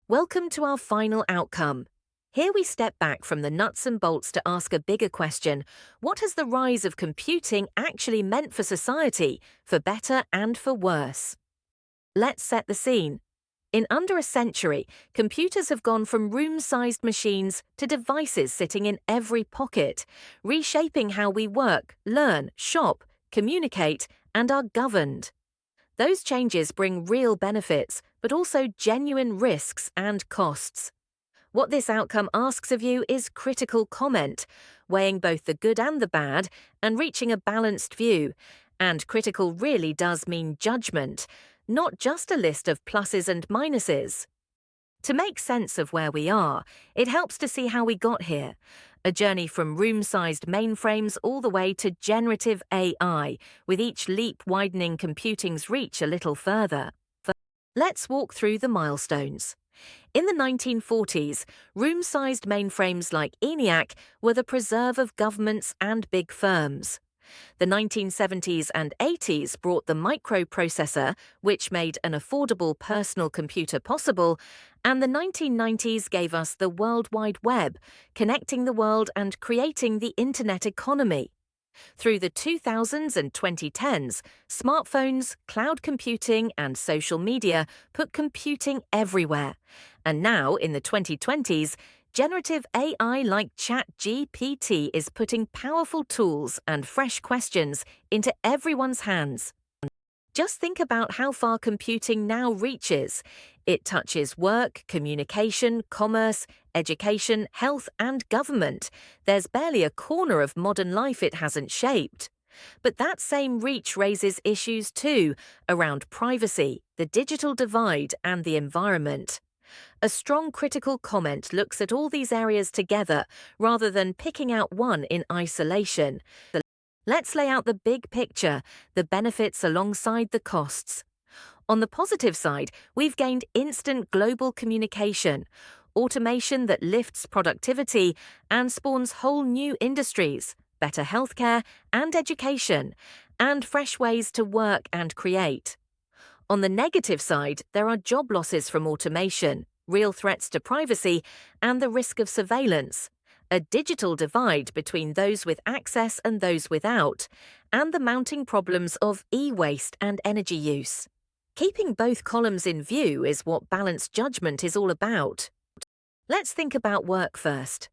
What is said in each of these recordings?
Welcome to our final outcome. Here we step back from the nuts and bolts to ask a bigger question. What has the rise of computing actually meant for society, for better and for worse? Let's set the scene. In under a century, computers have gone from room-sized machines to devices sitting in every pocket, reshaping how we work, learn, shop, communicate, and are governed. Those changes bring real benefits, but also genuine risks and costs. What this outcome asks of you is critical comment, weighing both the good and the bad, and reaching a balanced view. And critical really does mean judgment, not just a list of pluses and minuses. To make sense of where we are, it helps to see how we got here. A journey from room-sized mainframes all the way to generative AI, with each leap widening computing's reach a little further. Let's walk through the milestones. In the 1940s, room-sized mainframes like ENIAC were the preserve of governments and big firms. The 1970s and 80s brought the microprocessor, which made an affordable personal computer possible, and the 1990s gave us the World Wide Web, connecting the world and creating the internet economy. Through the 2000s and 2010s, smartphones, cloud computing, and social media put computing everywhere. And now, in the 2020s, generative AI like ChatGPT is putting powerful tools and fresh questions into everyone's hands. Just think about how far computing now reaches. It touches work, communication, commerce, education, health, and government. There's barely a corner of modern life it hasn't shaped. But that same reach raises issues too, around privacy, the digital divide, and the environment. A strong critical comment looks at all these areas together rather than picking out one in isolation. Let's lay out the big picture, the benefits alongside the costs. On the positive side, we've gained instant global communication, automation that lifts productivity and spawns whole new industries, better healthcare and education, and fresh ways to work and create. On the negative side, there are job losses from automation, real threats to privacy, and the risk of surveillance, a digital divide between those with access and those without, and the mounting problems of e-waste and energy use. Keeping both columns in view is what balanced judgment is all about. Let's think about work first.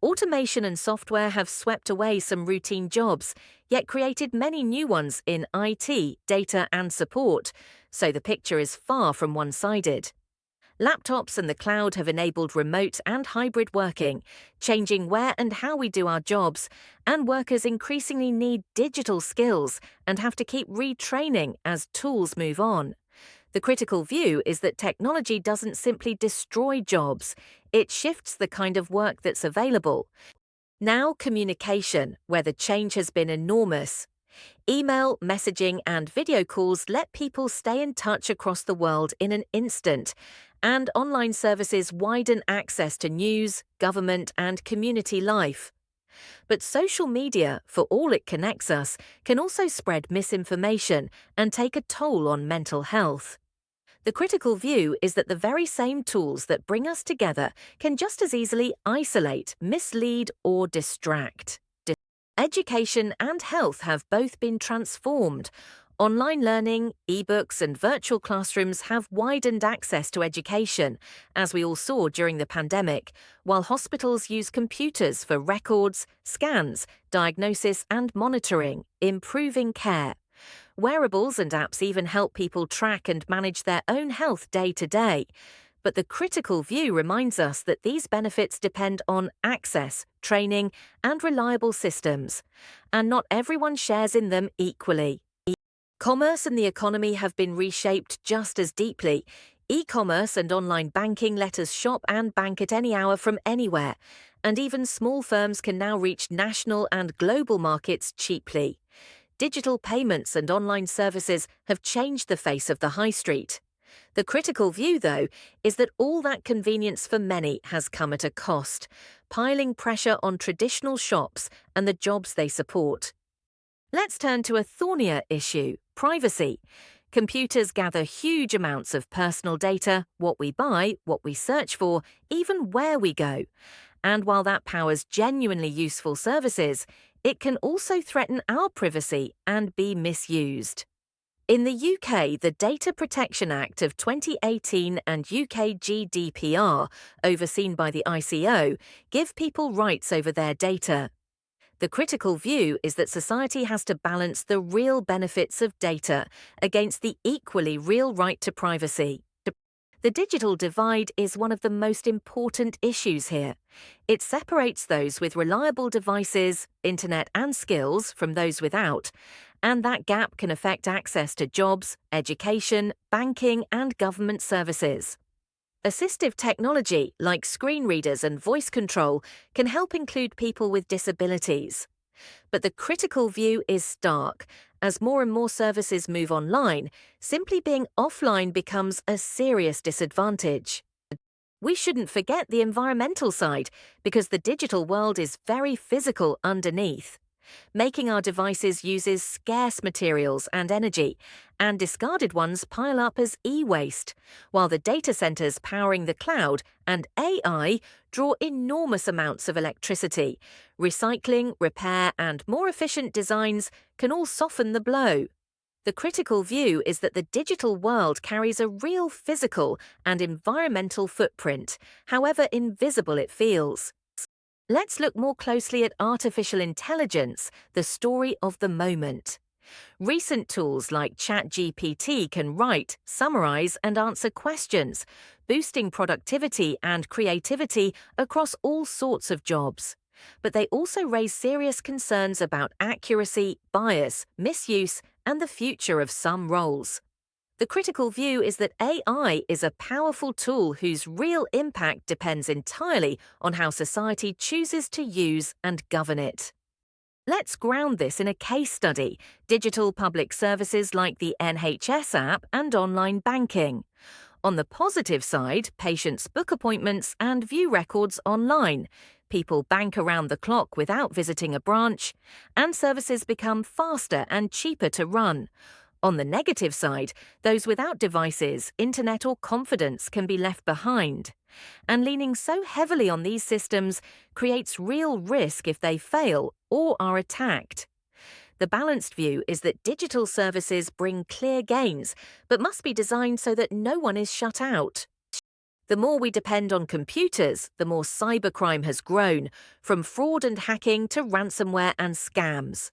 Automation and software have swept away some routine jobs, yet created many new ones in IT, data, and support, so the picture is far from one-sided. Laptops and the cloud have enabled remote and hybrid working, changing where and how we do our jobs, and workers increasingly need digital skills and have to keep retraining as tools move on. The critical view is that technology doesn't simply destroy jobs, it shifts the kind of work that's available. Now communication, where the change has been enormous. Email, messaging, and video calls let people stay in touch across the world in an instant, and online services widen access to news, government, and community life. But social media, for all it connects us, can also spread misinformation and take a toll on mental health. The critical view is that the very same tools that bring us together can just as easily isolate, mislead, or distract. Education and health have both been transformed. Online learning, e-books, and virtual classrooms have widened access to education, as we all saw during the pandemic, while hospitals use computers for records, scans, diagnosis, and monitoring, improving care. Wearables and apps even help people track and manage their own health day to day. But the critical view reminds us that these benefits depend on access, training, and reliable systems, and not everyone shares in them equally. Commerce and the economy have been reshaped just as deeply. E-commerce and online banking let us shop and bank at any hour from anywhere, and even small firms can now reach national and global markets cheaply. Digital payments and online services have changed the face of the high street. The critical view, though, is that all that convenience for many has come at a cost, piling pressure on traditional shops and the jobs they support. Let's turn to a thornier issue, privacy. Computers gather huge amounts of personal data, what we buy, what we search for, even where we go. And while that powers genuinely useful services, it can also threaten our privacy and be misused. In the UK, the Data Protection Act of 2018 and UK GDPR, overseen by the ICO, give people rights over their data. The critical view is that society has to balance the real benefits of data against the equally real right to privacy. The digital divide is one of the most important issues here. It separates those with reliable devices, internet and skills from those without, and that gap can affect access to jobs, education, banking and government services. Assistive technology, like screen readers and voice control, can help include people with disabilities. But the critical view is stark. As more and more services move online, simply being offline becomes a serious disadvantage. We shouldn't forget the environmental side, because the digital world is very physical underneath. Making our devices uses scarce materials and energy, and discarded ones pile up as e-waste, while the data centers powering the cloud and AI draw enormous amounts of electricity. Recycling, repair, and more efficient designs can all soften the blow. The critical view is that the digital world carries a real physical and environmental footprint, however invisible it feels. Let's look more closely at artificial intelligence, the story of the moment. Recent tools like ChatGPT can write, summarize, and answer questions, boosting productivity and creativity across all sorts of jobs. But they also raise serious concerns about accuracy, bias, misuse, and the future of some roles. The critical view is that AI is a powerful tool whose real impact depends entirely on how society chooses to use and govern it. Let's ground this in a case study: digital public services like the NHS app and online banking. On the positive side, patients book appointments and view records online. People bank around the clock without visiting a branch, and services become faster and cheaper to run. On the negative side, those without devices, internet or confidence can be left behind. And leaning so heavily on these systems creates real risk if they fail or are attacked. The balanced view is that digital services bring clear gains, but must be designed so that no one is shut out. The more we depend on computers, the more cybercrime has grown, from fraud and hacking to ransomware and scams.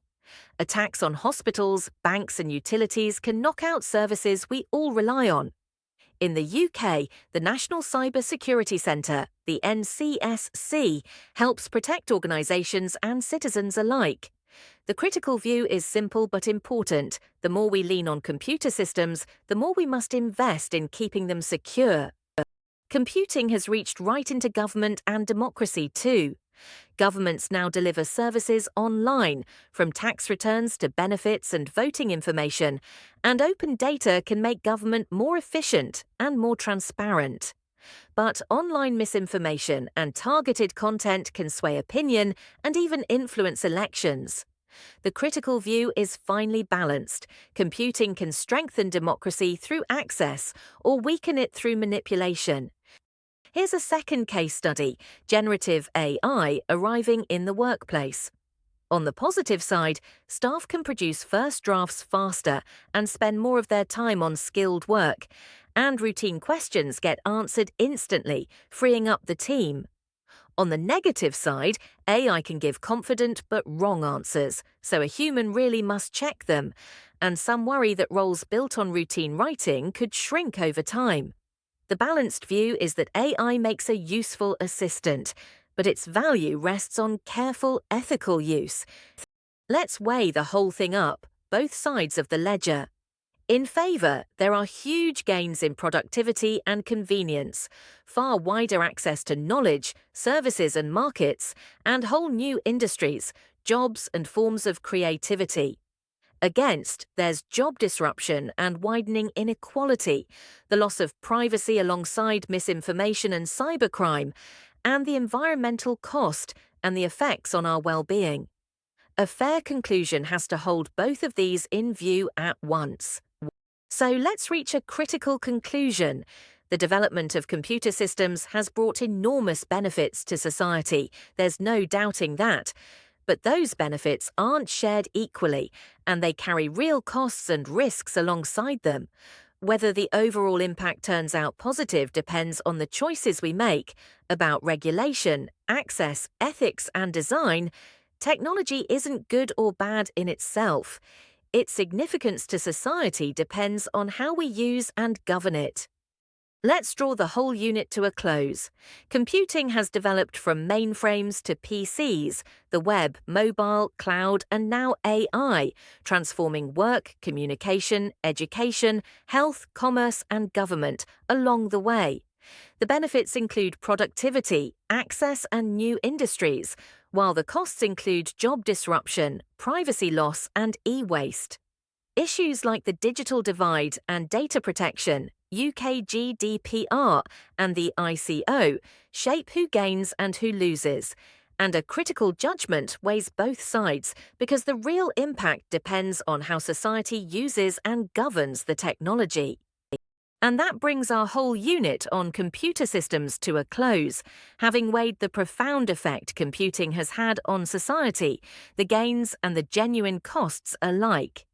Attacks on hospitals, banks and utilities can knock out services we all rely on. In the UK, the National Cyber Security Centre, the NCSC, helps protect organisations and citizens alike. The critical view is simple but important. The more we lean on computer systems, the more we must invest in keeping them secure. Computing has reached right into government and democracy too. Governments now deliver services online, from tax returns to benefits and voting information, and open data can make government more efficient and more transparent. But online misinformation and targeted content can sway opinion and even influence elections. The critical view is finely balanced. Computing can strengthen democracy through access or weaken it through manipulation. Here's a second case study: generative AI arriving in the workplace. On the positive side, staff can produce first drafts faster and spend more of their time on skilled work, and routine questions get answered instantly, freeing up the team. On the negative side, AI can give confident but wrong answers, so a human really must check them, and some worry that roles built on routine writing could shrink over time. The balanced view is that AI makes a useful assistant, but its value rests on careful, ethical use. Let's weigh the whole thing up, both sides of the ledger. In favour, there are huge gains in productivity and convenience, far wider access to knowledge, services and markets, and whole new industries, jobs and forms of creativity. Against, there's job disruption and widening inequality, the loss of privacy alongside misinformation and cybercrime, and the environmental cost and the effects on our well-being. A fair conclusion has to hold both of these in view at once. So let's reach a critical conclusion. The development of computer systems has brought enormous benefits to society, there's no doubting that. But those benefits aren't shared equally, and they carry real costs and risks alongside them. Whether the overall impact turns out positive depends on the choices we make about regulation, access, ethics, and design. Technology isn't good or bad in itself. Its significance to society depends on how we use and govern it. Let's draw the whole unit to a close. Computing has developed from mainframes to PCs, the web, mobile, cloud, and now AI, transforming work, communication, education, health, commerce, and government along the way. The benefits include productivity, access, and new industries, while the costs include job disruption, privacy loss, and e-waste. Issues like the digital divide and data protection, UK GDPR, and the ICO shape who gains and who loses. And a critical judgment weighs both sides because the real impact depends on how society uses and governs the technology. And that brings our whole unit on computer systems to a close, having weighed the profound effect computing has had on society, the gains and the genuine costs alike.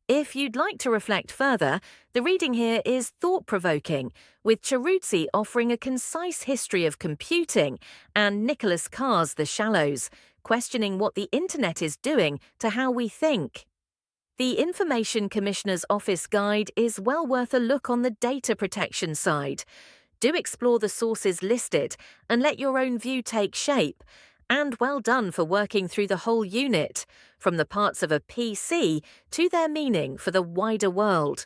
If you'd like to reflect further, the reading here is thought-provoking, with Ceruzzi offering a concise history of computing and Nicholas Carr's The Shallows, questioning what the internet is doing to how we think. The Information Commissioner's Office Guide is well worth a look on the data protection side. Do explore the sources listed and let your own view take shape. And well done for working through the whole unit, from the parts of a PC to their meaning for the wider world.